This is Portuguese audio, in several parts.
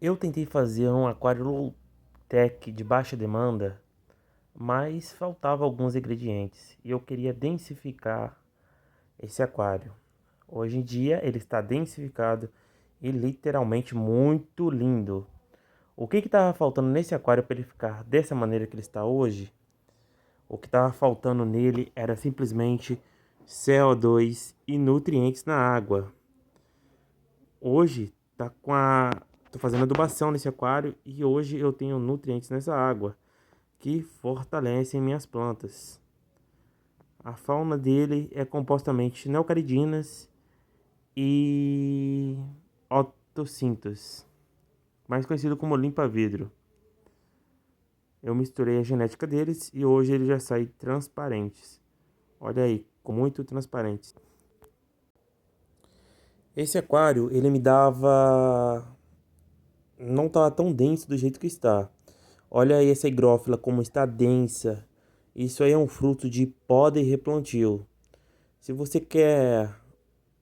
Eu tentei fazer um aquário low-tech de baixa demanda, mas faltava alguns ingredientes e eu queria densificar esse aquário. Hoje em dia ele está densificado e literalmente muito lindo. O que estava faltando nesse aquário para ele ficar dessa maneira que ele está hoje? O que estava faltando nele era simplesmente CO2 e nutrientes na água. Hoje tô fazendo adubação nesse aquário e hoje eu tenho nutrientes nessa água que fortalecem minhas plantas. A fauna dele é compostamente neocaridinas e otossintos, mais conhecido como limpa-vidro. Eu misturei a genética deles e hoje eles já saem transparentes. Olha aí, com muito transparentes. Esse aquário, ele me dava... não estava tão denso do jeito que está. Olha aí essa higrófila como está densa. Isso aí é um fruto de poda e replantio. Se você quer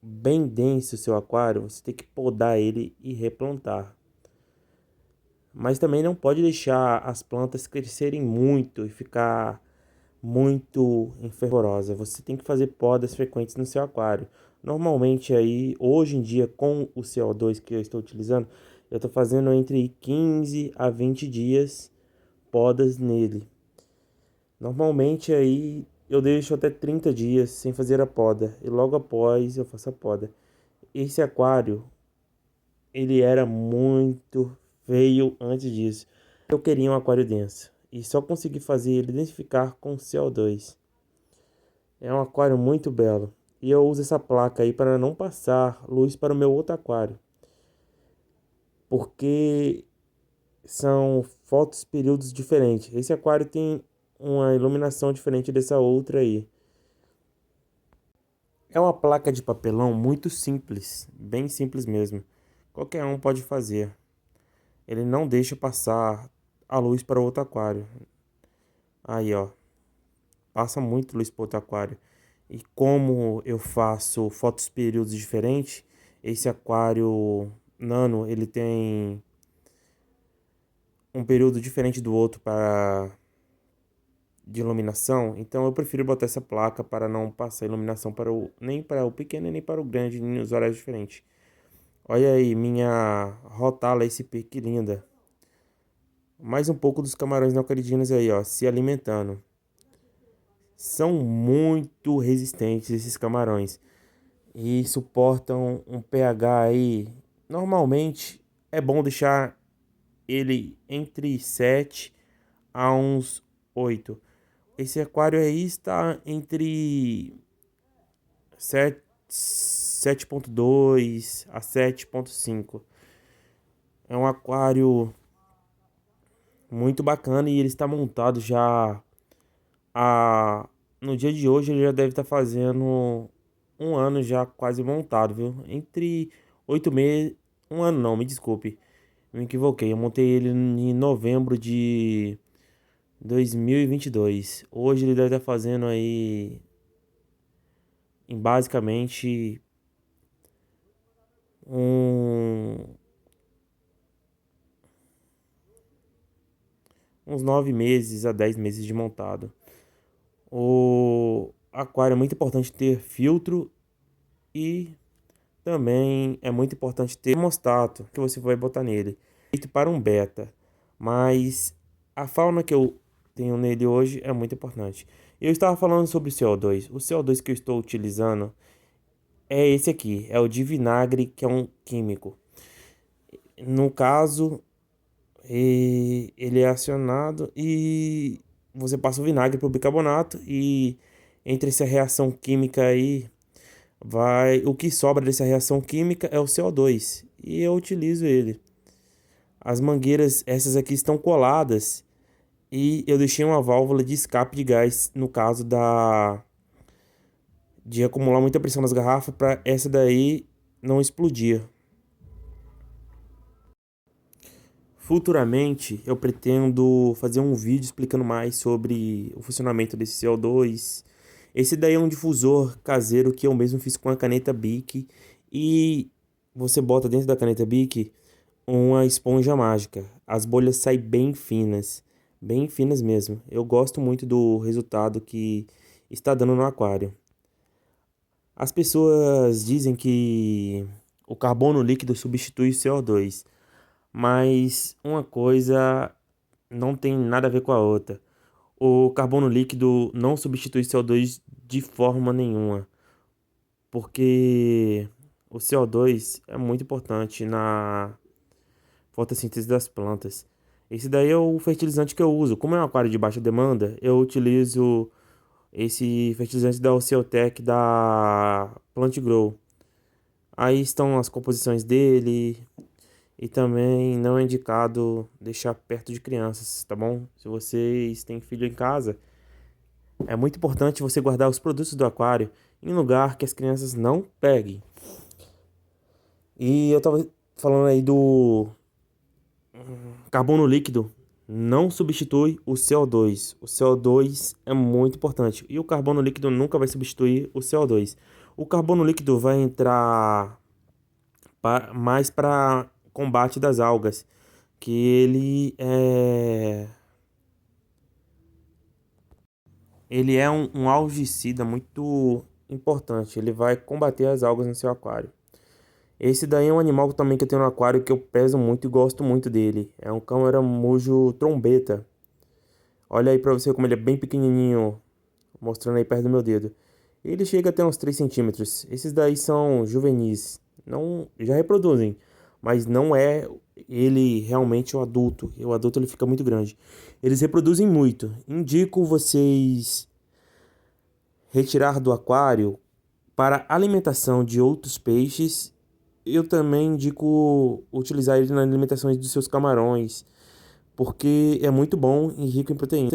bem denso o seu aquário, você tem que podar ele e replantar. Mas também não pode deixar as plantas crescerem muito e ficar muito enfervorosa. Você tem que fazer podas frequentes no seu aquário. Normalmente aí, hoje em dia, com o CO2 que eu estou utilizando, eu estou fazendo entre 15 a 20 dias podas nele. Normalmente aí eu deixo até 30 dias sem fazer a poda e logo após eu faço a poda. Esse aquário, ele era muito feio antes disso. Eu queria um aquário denso e só consegui fazer ele densificar com CO2. É um aquário muito belo e eu uso essa placa aí para não passar luz para o meu outro aquário, porque são fotos períodos diferentes. Esse aquário tem uma iluminação diferente dessa outra aí. É uma placa de papelão muito simples, bem simples mesmo. Qualquer um pode fazer. Ele não deixa passar a luz para o outro aquário. Aí, ó, passa muito luz para o outro aquário. E como eu faço fotos períodos diferentes, esse aquário nano, ele tem um período diferente do outro para de iluminação, então eu prefiro botar essa placa para não passar iluminação nem para o pequeno nem para o grande nos horários diferentes. Olha aí, minha Rotala SP, que linda. Mais um pouco dos camarões neocaridinos aí, ó, se alimentando. São muito resistentes esses camarões e suportam um pH aí. Normalmente é bom deixar ele entre 7 a uns 8. Esse aquário aí está entre 7,2 a 7,5. É um aquário muito bacana e ele está montado já a no dia de hoje ele já deve estar fazendo um ano já quase montado, viu? Entre 8 meses, um ano não, me desculpe. Me equivoquei. Eu montei ele em novembro de 2022. Hoje ele deve estar fazendo aí em basicamente um, uns 9 meses a 10 meses de montado. O aquário é muito importante ter filtro e também é muito importante ter termostato que você vai botar nele. Feito para um beta, mas a fauna que eu tenho nele hoje é muito importante. Eu estava falando sobre CO2. O CO2 que eu estou utilizando é esse aqui, é o de vinagre, que é um químico. No caso, ele é acionado e você passa o vinagre para o bicarbonato e entre essa reação química aí o que sobra dessa reação química é o CO2 e eu utilizo ele. As mangueiras, essas aqui estão coladas e eu deixei uma válvula de escape de gás no caso de acumular muita pressão nas garrafas para essa daí não explodir. Futuramente eu pretendo fazer um vídeo explicando mais sobre o funcionamento desse CO2. Esse daí é um difusor caseiro que eu mesmo fiz com a caneta Bic e você bota dentro da caneta Bic uma esponja mágica. As bolhas saem bem finas mesmo. Eu gosto muito do resultado que está dando no aquário. As pessoas dizem que o carbono líquido substitui o CO2, mas uma coisa não tem nada a ver com a outra. O carbono líquido não substitui CO2 de forma nenhuma, porque o CO2 é muito importante na fotossíntese das plantas. Esse daí é o fertilizante que eu uso. Como é um aquário de baixa demanda, eu utilizo esse fertilizante da Oceotec da Plant Grow. Aí estão as composições dele e também não é indicado deixar perto de crianças, tá bom? Se vocês têm filho em casa, é muito importante você guardar os produtos do aquário em lugar que as crianças não peguem. E eu tava falando aí do carbono líquido não substitui o CO2. O CO2 é muito importante e o carbono líquido nunca vai substituir o CO2. O carbono líquido vai entrar mais para combate das algas, que ele é um algicida muito importante. Ele vai combater as algas no seu aquário. Esse daí é um animal também que eu tenho no aquário que eu peso muito e gosto muito dele. É um cão-aramujo trombeta. Olha aí pra você como ele é bem pequenininho, mostrando aí perto do meu dedo. Ele chega até uns 3 centímetros. Esses daí são juvenis. Não, já reproduzem, mas não é ele realmente o adulto. O adulto ele fica muito grande. Eles reproduzem muito. Indico vocês retirar do aquário para alimentação de outros peixes. Eu também indico utilizar ele nas alimentações dos seus camarões, porque é muito bom e rico em proteína.